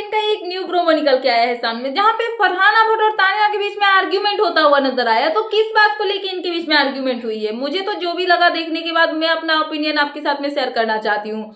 इनका एक new promo निकल के आया है सामने, जहाँ पे फरहाना भट्ट और तान्या के बीच में आर्ग्यूमेंट होता हुआ नजर आया। तो किस बात को लेके इनके बीच में आर्ग्यूमेंट हुई है, मुझे तो जो भी लगा देखने के बाद मैं अपना ओपिनियन आपके साथ में शेयर करना चाहती हूँ।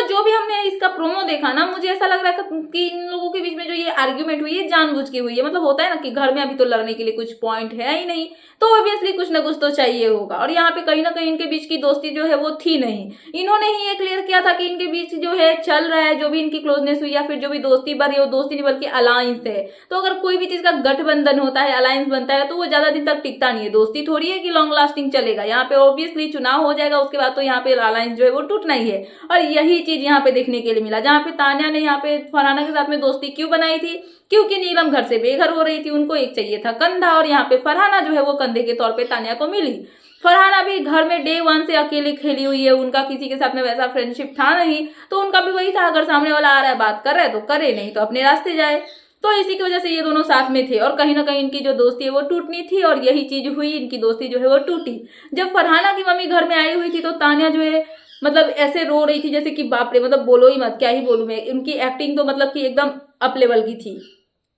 जो भी हमने इसका प्रोमो देखा ना, मुझे ऐसा लग रहा है कि इन लोगों के बीच में जो ये आर्ग्यूमेंट हुई है जानबूझ के हुई है। मतलब होता है ना कि घर में अभी तो लड़ने के लिए कुछ पॉइंट है ही नहीं, तो ऑब्वियसली कुछ ना कुछ तो चाहिए होगा। और यहाँ पे कहीं ना कहीं इनके बीच की दोस्ती जो है वो थी नहीं। इन्होंने ही ये क्लियर किया था कि इनके बीच जो है चल रहा है, जो भी इनकी क्लोजनेस हुई या फिर जो भी दोस्ती बनी, वो दोस्ती नहीं बल्कि अलायंस है। तो अगर कोई भी चीज का गठबंधन होता है, अलायंस बनता है, तो वो ज्यादा दिन तक टिकता नहीं है। दोस्ती थोड़ी है कि लॉन्ग लास्टिंग चलेगा। यहाँ पे ऑब्वियसली चुनाव हो जाएगा, उसके बाद तो यहाँ पे अलायंस जो है वो टूटना ही है। और यही चीज यहाँ पे देखने के लिए मिला, जहाँ पे तान्या ने यहाँ पे फरहाना के साथ में दोस्ती क्यों बनाई थी, क्योंकि नीलम घर से बेघर हो रही थी, उनको एक चाहिए था कंधा, और यहाँ पे फरहाना जो है वो कंधे के तौर पे तान्या को मिली। फरहाना भी घर में डे वन से अकेले खेली हुई है, उनका किसी के साथ में वैसा फ्रेंडशिप था नहीं, तो उनका भी वही था, अगर सामने वाला आ रहा है बात कर रहा है तो करे, नहीं तो अपने रास्ते जाए। तो इसी की वजह से ये दोनों साथ में थे और कहीं ना कहीं इनकी जो दोस्ती है वो टूटनी थी, और यही चीज हुई, इनकी दोस्ती जो है वो टूटी। जब फरहाना की मम्मी घर में आई हुई थी तो तान्या जो है मतलब ऐसे रो रही थी जैसे कि बाप रे, मतलब बोलो ही मत, क्या ही बोलूं मैं। उनकी एक्टिंग तो मतलब कि एकदम अप लेवल की थी,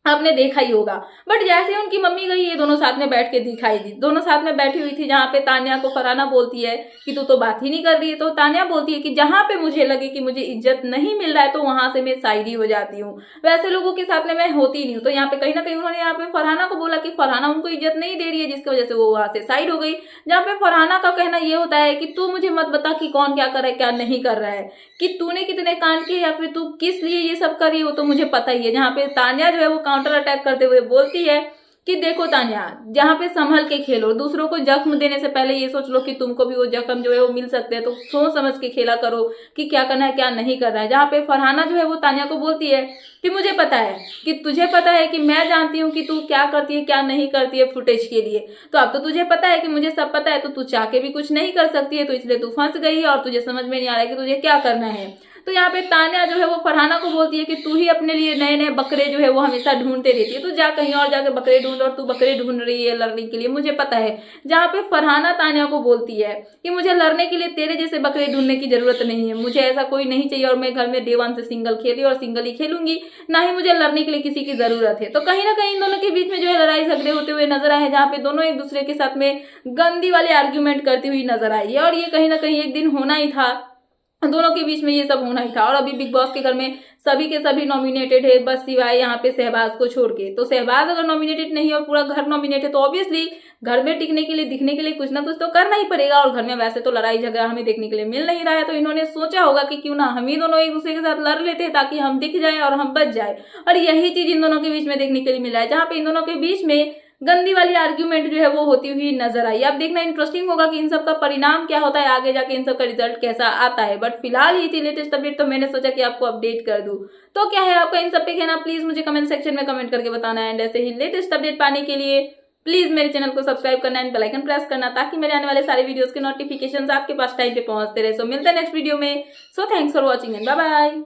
आपने देखा ही होगा। बट जैसे उनकी मम्मी गई, ये दोनों साथ में बैठ के दिखाई दी। दोनों साथ में बैठी हुई थी, जहां पे तान्या को फरहाना बोलती है कि तू तो बात ही नहीं कर रही है, तो तान्या बोलती है कि जहां पे मुझे लगे कि मुझे इज्जत नहीं मिल रहा है तो वहां से मैं साइड ही हो जाती हूँ, वैसे लोगों के साथ में मैं होती नहीं हूँ। तो यहाँ पे कहीं ना कहीं उन्होंने यहाँ पे फरहाना को बोला कि फरहाना उनको इज्जत नहीं दे रही है, जिसकी वजह से वो वहां से साइड हो गई। जहाँ पे फरहाना का कहना ये होता है कि तू मुझे मत बता कि कौन क्या कर रहा है क्या नहीं कर रहा है, कि तूने कितने कांड किए या फिर तू किस लिए ये सब कर रही हो, तो मुझे पता ही है। जहाँ पे तान्या जो है वो काउंटर अटैक करते हुए बोलती है कि देखो तान्या, जहाँ पे संभल के खेलो, दूसरों को जख्म देने से पहले ये सोच लो कि तुमको भी वो जख्म जो है वो मिल सकते हैं, तो सोच समझ के खेला करो कि क्या करना है क्या नहीं करना है। जहाँ पे फरहाना जो है वो तान्या को बोलती है कि मुझे पता है, कि तुझे पता है, कि मैं जानती हूँ कि तू क्या करती है क्या नहीं करती है फुटेज के लिए, तो अब तो तुझे पता है कि मुझे सब पता है, तो तू चाह के भी कुछ नहीं कर सकती है, तो इसलिए तू फंस गई है और तुझे समझ में नहीं आ रहा है कि तुझे क्या करना है। तो यहाँ पे तान्या जो है वो फरहाना को बोलती है कि तू ही अपने लिए नए नए बकरे जो है वो हमेशा ढूंढते रहती है, तो जा कहीं और जाके बकरे ढूंढ, और तू बकरे ढूंढ रही है लड़ने के लिए, मुझे पता है। जहाँ पे फरहाना तान्या को बोलती है कि मुझे लड़ने के लिए तेरे जैसे बकरे ढूंढने की जरूरत नहीं है, मुझे ऐसा कोई नहीं चाहिए, और मैं घर में डे वन से सिंगल खेली और सिंगल ही खेलूंगी, ना ही मुझे लड़ने के लिए किसी की जरूरत है। तो कहीं ना कहीं इन दोनों के बीच में जो है लड़ाई झगड़े होते हुए नजर आए, जहाँ पे दोनों एक दूसरे के साथ में गंदी वाले आर्ग्यूमेंट करती हुई नजर आई है। और ये कहीं ना कहीं एक दिन होना ही था, दोनों के बीच में ये सब होना ही था। और अभी बिग बॉस के घर में सभी के सभी नॉमिनेटेड है, बस सिवाय यहाँ पे शहबाज को छोड़ के। तो शहबाज अगर नॉमिनेटेड नहीं है और पूरा घर नॉमिनेट है, तो ऑब्वियसली घर में टिकने के लिए दिखने के लिए कुछ ना कुछ तो करना ही पड़ेगा। और घर में वैसे तो लड़ाई झगड़ा हमें देखने के लिए मिल नहीं रहा है, तो इन्होंने सोचा होगा कि क्यों ना हम ही दोनों एक दूसरे के साथ लड़ लेते हैं, ताकि हम दिख जाए और हम बच जाए। और यही चीज इन दोनों के बीच में देखने के लिए मिला है, जहाँ पे इन दोनों के बीच में गंदी वाली आर्ग्यूमेंट जो है वो होती हुई नजर आई। अब देखना इंटरेस्टिंग होगा कि इन सब का परिणाम क्या होता है, आगे जाके इन सब का रिजल्ट कैसा आता है। बट फिलहाल ये थी लेटेस्ट अपडेट, तो मैंने सोचा कि आपको अपडेट कर दूं। तो क्या है आपका इन सब पे कहना, प्लीज मुझे कमेंट सेक्शन में कमेंट करके बताना है। एंड ऐसे ही लेटेस्ट अपडेट पाने के लिए प्लीज मेरे चैनल को सब्सक्राइब करना एंड बेल आइकन प्रेस करना, ताकि मेरे आने वाले सारे वीडियोस के नोटिफिकेशंस आपके पास टाइम पे पहुंचते रहे। सो मिलते हैं नेक्स्ट वीडियो में। So thanks for watching and bye bye.